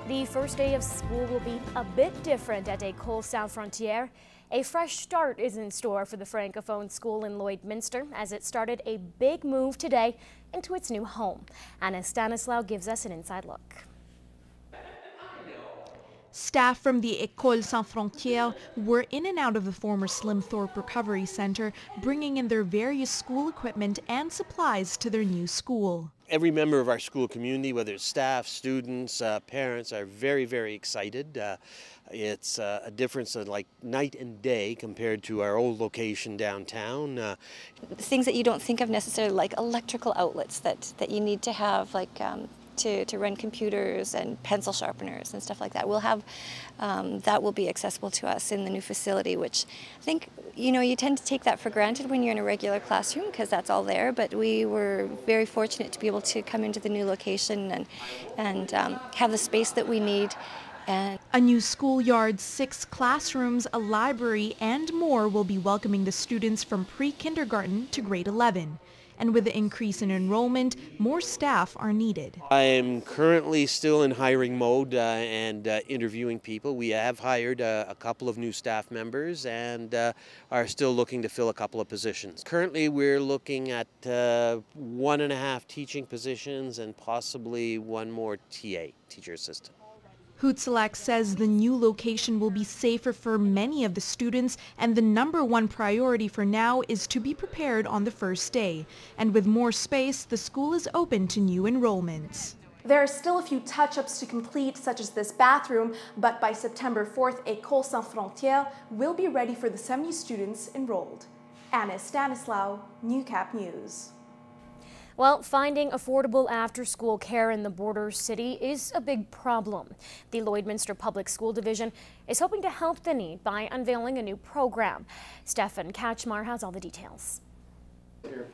The first day of school will be a bit different at Ecole Sans Frontières. A fresh start is in store for the Francophone school in Lloydminster as it started a big move today into its new home. Anna Stanislaw gives us an inside look. Staff from the Ecole Sans Frontières were in and out of the former Slimthorpe Recovery Centre, bringing in their various school equipment and supplies to their new school. Every member of our school community, whether it's staff, students, parents, are very, very excited. It's a difference of like night and day compared to our old location downtown. Things that you don't think of necessarily, like electrical outlets that you need to have, like to run computers and pencil sharpeners and stuff like that. We'll have, that will be accessible to us in the new facility, which I think, you tend to take that for granted when you're in a regular classroom because that's all there, but we were very fortunate to be able to come into the new location and have the space that we need. And a new schoolyard, 6 classrooms, a library, and more will be welcoming the students from pre-kindergarten to grade 11. And with the increase in enrollment, more staff are needed. I am currently still in hiring mode and interviewing people. We have hired a couple of new staff members and are still looking to fill a couple of positions. Currently we're looking at 1.5 teaching positions and possibly 1 more TA, teacher assistant. Hootselak says the new location will be safer for many of the students, and the #1 priority for now is to be prepared on the first day. And with more space, the school is open to new enrollments. There are still a few touch-ups to complete, such as this bathroom, but by September 4th, Ecole Sans Frontières will be ready for the 70 students enrolled. Anna Stanislaw, Newcap News. Well, finding affordable after-school care in the border city is a big problem. The Lloydminster Public School Division is hoping to help the need by unveiling a new program. Stefan Kachmar has all the details. The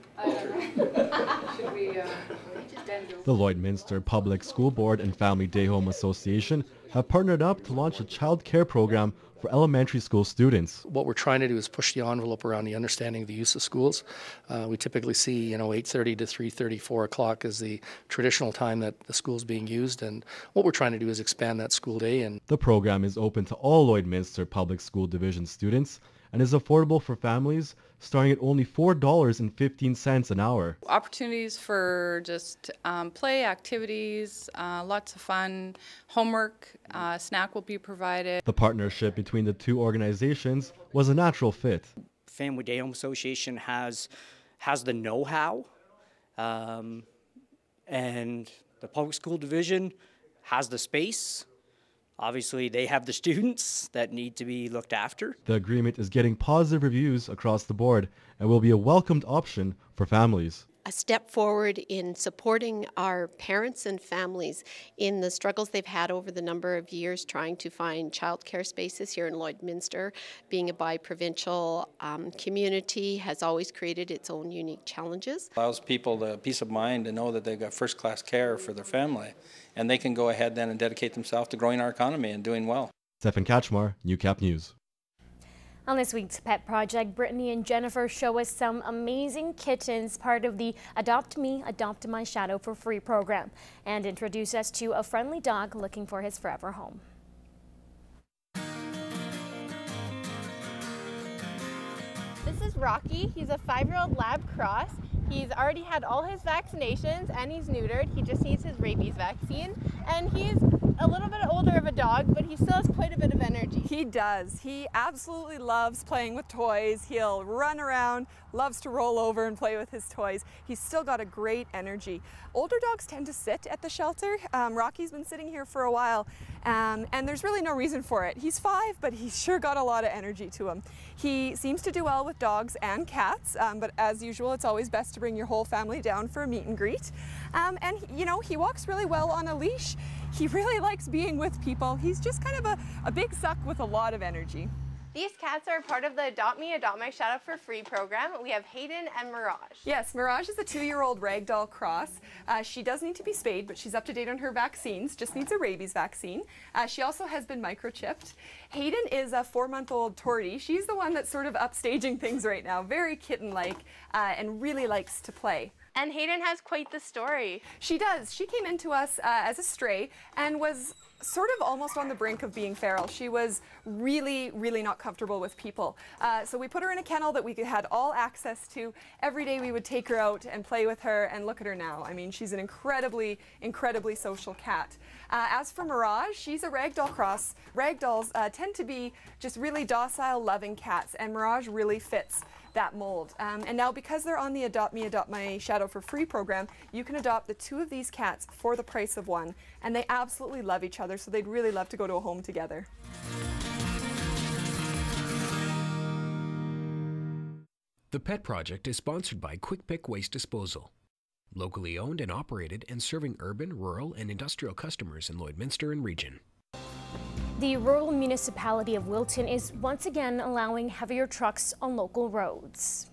Lloydminster Public School Board and Family Day Home Association have partnered up to launch a child care program for elementary school students. What we're trying to do is push the envelope around the understanding of the use of schools. We typically see, 8:30 to 3:30, 4 o'clock is the traditional time that the school's being used, and what we're trying to do is expand that school day. And the program is open to all Lloydminster Public School Division students and is affordable for families, starting at only $4.15 an hour. Opportunities for just play, activities, lots of fun, homework, snack will be provided. The partnership between the two organizations was a natural fit. Family Day Home Association has the know-how, and the Public School Division has the space. Obviously, they have the students that need to be looked after. The agreement is getting positive reviews across the board and will be a welcomed option for families. A step forward in supporting our parents and families in the struggles they've had over the number of years trying to find childcare spaces here in Lloydminster. Being a bi-provincial community has always created its own unique challenges. Allows people the peace of mind to know that they've got first-class care for their family, and they can go ahead then and dedicate themselves to growing our economy and doing well. Stefan Kachmar, Newcap News. On this week's Pet Project, Brittany and Jennifer show us some amazing kittens, part of the Adopt Me, Adopt My Shadow for Free program, and introduce us to a friendly dog looking for his forever home. This is Rocky. He's a 5-year-old lab cross. He's already had all his vaccinations and he's neutered. He just needs his rabies vaccine. And he's a little bit older of a dog, but he still has quite a bit of energy. He does. He absolutely loves playing with toys. He'll run around, loves to roll over and play with his toys. He's still got a great energy. Older dogs tend to sit at the shelter. Rocky's been sitting here for a while, and there's really no reason for it. He's 5, but he's sure got a lot of energy to him. He seems to do well with dogs and cats, but as usual, it's always best to bring your whole family down for a meet and greet. And he walks really well on a leash. He really likes being with people. He's just kind of a big suck with a lot of energy. These cats are part of the Adopt Me, Adopt My Shadow for Free program. We have Hayden and Mirage. Yes, Mirage is a 2-year-old ragdoll cross. She does need to be spayed, but she's up to date on her vaccines, just needs a rabies vaccine. She also has been microchipped. Hayden is a 4-month-old tortie. She's the one that's sort of upstaging things right now, very kitten-like, and really likes to play. And Hayden has quite the story. She does. She came into us as a stray and was sort of almost on the brink of being feral. She was really, really not comfortable with people. So we put her in a kennel that we had all access to. Every day we would take her out and play with her, and look at her now. I mean, she's an incredibly, incredibly social cat. As for Mirage, she's a ragdoll cross. Ragdolls tend to be just really docile, loving cats, and Mirage really fits that mold. And now, because they're on the Adopt Me, Adopt My Shadow for Free program, you can adopt the 2 of these cats for the price of 1. And they absolutely love each other, so they'd really love to go to a home together. The Pet Project is sponsored by Quick Pick Waste Disposal. Locally owned and operated and serving urban, rural, and industrial customers in Lloydminster and region. The rural municipality of Wilton is once again allowing heavier trucks on local roads.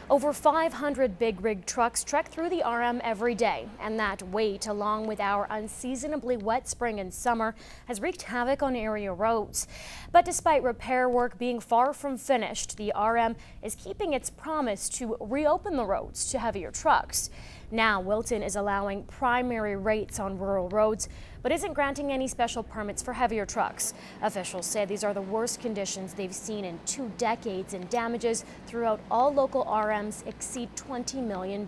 Over 500 big rig trucks trek through the RM every day, and that weight, along with our unseasonably wet spring and summer, has wreaked havoc on area roads. But despite repair work being far from finished, the RM is keeping its promise to reopen the roads to heavier trucks. Now, Wilton is allowing primary rates on rural roads, but isn't granting any special permits for heavier trucks. Officials say these are the worst conditions they've seen in 2 decades, and damages throughout all local RMs exceed $20 million.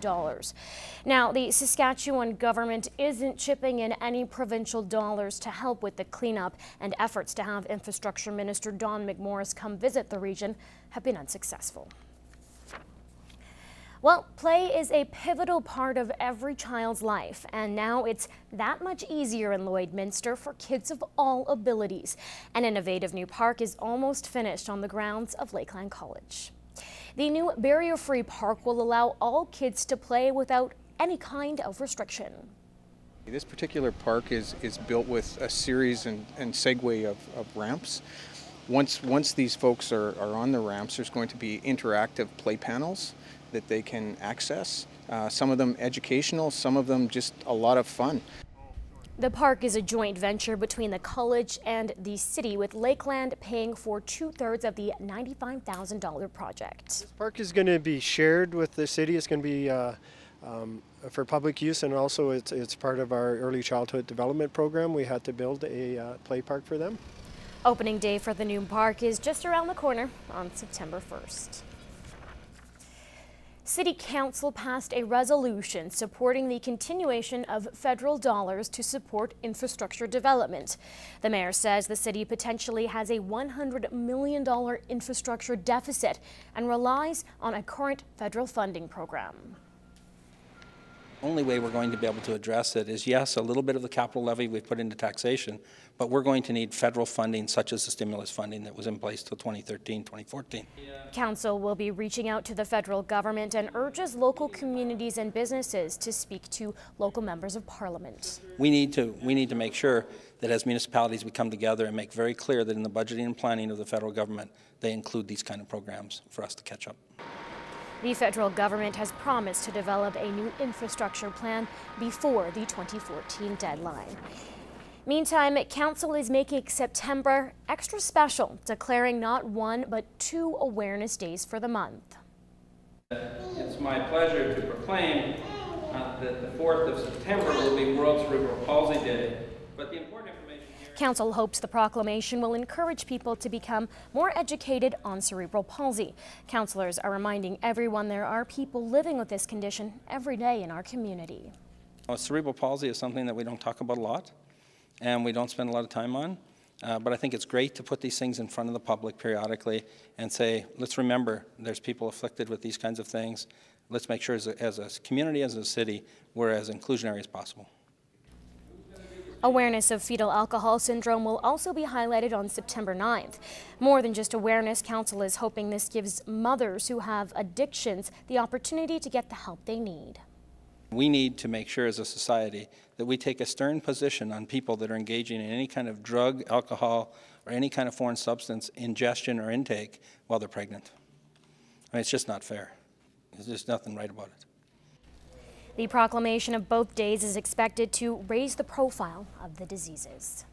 Now, the Saskatchewan government isn't chipping in any provincial dollars to help with the cleanup, and efforts to have Infrastructure Minister Don McMorris come visit the region have been unsuccessful. Well, play is a pivotal part of every child's life, and now it's that much easier in Lloydminster for kids of all abilities. An innovative new park is almost finished on the grounds of Lakeland College. The new barrier-free park will allow all kids to play without any kind of restriction. This particular park is built with a series and segue of ramps. Once these folks are on the ramps, there's going to be interactive play panels that they can access. Some of them educational, some of them just a lot of fun. The park is a joint venture between the college and the city, with Lakeland paying for 2/3 of the $95,000 project. This park is going to be shared with the city. It's going to be for public use, and also it's part of our early childhood development program. We had to build a play park for them. Opening day for the new park is just around the corner on September 1st. City Council passed a resolution supporting the continuation of federal dollars to support infrastructure development. The mayor says the city potentially has a $100 million infrastructure deficit and relies on a current federal funding program. Only way we're going to be able to address it is, yes, a little bit of the capital levy we put into taxation, but we're going to need federal funding such as the stimulus funding that was in place till 2013, 2014. Council will be reaching out to the federal government and urges local communities and businesses to speak to local members of parliament. We need to make sure that as municipalities we come together and make very clear that in the budgeting and planning of the federal government they include these kind of programs for us to catch up. The federal government has promised to develop a new infrastructure plan before the 2014 deadline. Meantime, Council is making September extra special, declaring not 1 but 2 awareness days for the month. It's my pleasure to proclaim that the 4th of September will be World Cerebral Palsy Day. But the important information here... Council hopes the proclamation will encourage people to become more educated on cerebral palsy. Councillors are reminding everyone there are people living with this condition every day in our community. Cerebral palsy is something that we don't talk about a lot and we don't spend a lot of time on. But I think it's great to put these things in front of the public periodically and say, let's remember there's people afflicted with these kinds of things. Let's make sure as a community, as a city, we're as inclusionary as possible. Awareness of fetal alcohol syndrome will also be highlighted on September 9th. More than just awareness, Council is hoping this gives mothers who have addictions the opportunity to get the help they need. We need to make sure as a society that we take a stern position on people that are engaging in any kind of drug, alcohol, or any kind of foreign substance ingestion or intake while they're pregnant. I mean, it's just not fair. There's just nothing right about it. The proclamation of both days is expected to raise the profile of the diseases.